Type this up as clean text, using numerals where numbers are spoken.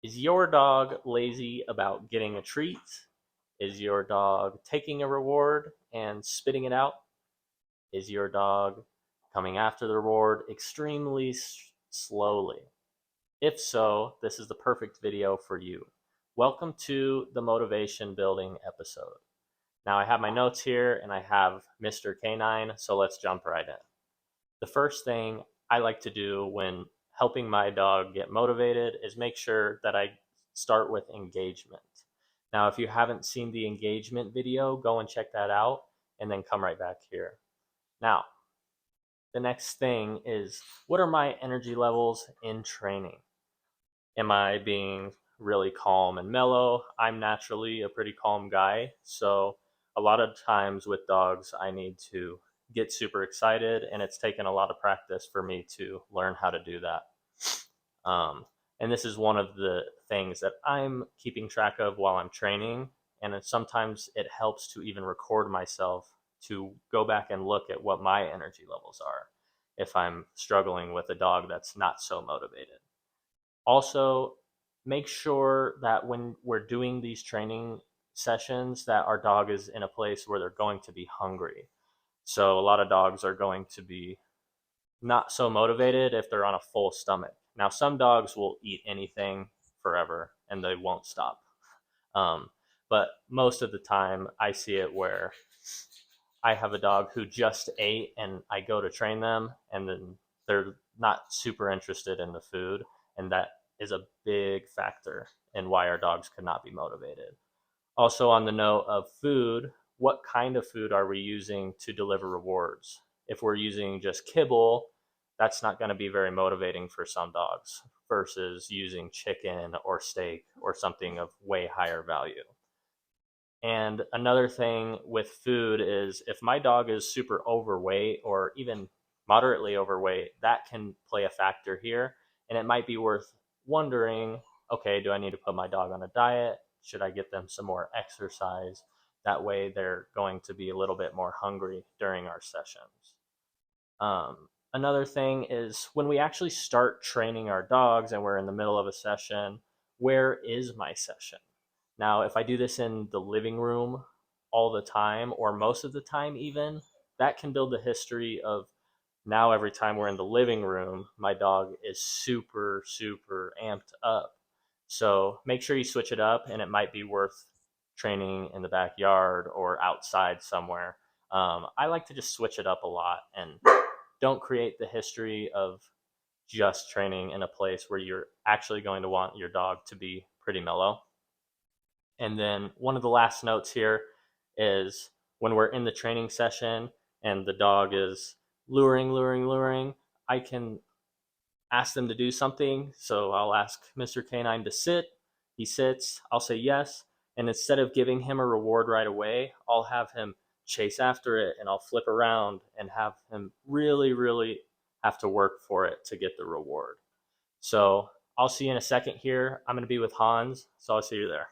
Is your dog lazy about getting a treat? Is your dog taking a reward and spitting it out? Is your dog coming after the reward extremely slowly? If so, this is the perfect video for you. Welcome to the motivation building episode. Now, I have my notes here and I have Mr. Canine, so let's jump right in. The first thing I like to do when helping my dog get motivated is make sure that I start with engagement. Now, if you haven't seen the engagement video, go and check that out and then come right back here. Now, the next thing is, what are my energy levels in training? Am I being really calm and mellow? I'm naturally a pretty calm guy, so a lot of times with dogs, I need to get super excited, and it's taken a lot of practice for me to learn how to do that. And this is one of the things that I'm keeping track of while I'm training, and sometimes it helps to even record myself to go back and look at what my energy levels are if I'm struggling with a dog that's not so motivated. Also, make sure that when we're doing these training sessions that our dog is in a place where they're going to be hungry. So a lot of dogs are going to be not so motivated if they're on a full stomach. Now, some dogs will eat anything forever and they won't stop. Um, but most of the time, I see it where I have a dog who just ate and I go to train them and then they're not super interested in the food. And that is a big factor in why our dogs could not be motivated. Also, on the note of food, what kind of food are we using to deliver rewards? If we're using just kibble, that's not going to be very motivating for some dogs versus using chicken or steak or something of way higher value. And another thing with food is if my dog is super overweight or even moderately overweight, that can play a factor here. And it might be worth wondering, okay, do I need to put my dog on a diet? Should I get them some more exercise? That way they're going to be a little bit more hungry during our sessions. Another thing is when we actually start training our dogs and we're in the middle of a session, where is my session? Now, if I do this in the living room all the time, or most of the time even, that can build a history of now every time we're in the living room, my dog is super, super amped up. So make sure you switch it up, and it might be worth training in the backyard or outside somewhere. I like to just switch it up a lot and don't create the history of just training in a place where you're actually going to want your dog to be pretty mellow. And then one of the last notes here is when we're in the training session and the dog is luring, I can ask them to do something. So I'll ask Mr. Canine to sit. He sits. I'll say yes. And instead of giving him a reward right away, I'll have him chase after it and I'll flip around and have him really, really have to work for it to get the reward. So I'll see you in a second here. I'm going to be with Hans. So I'll see you there.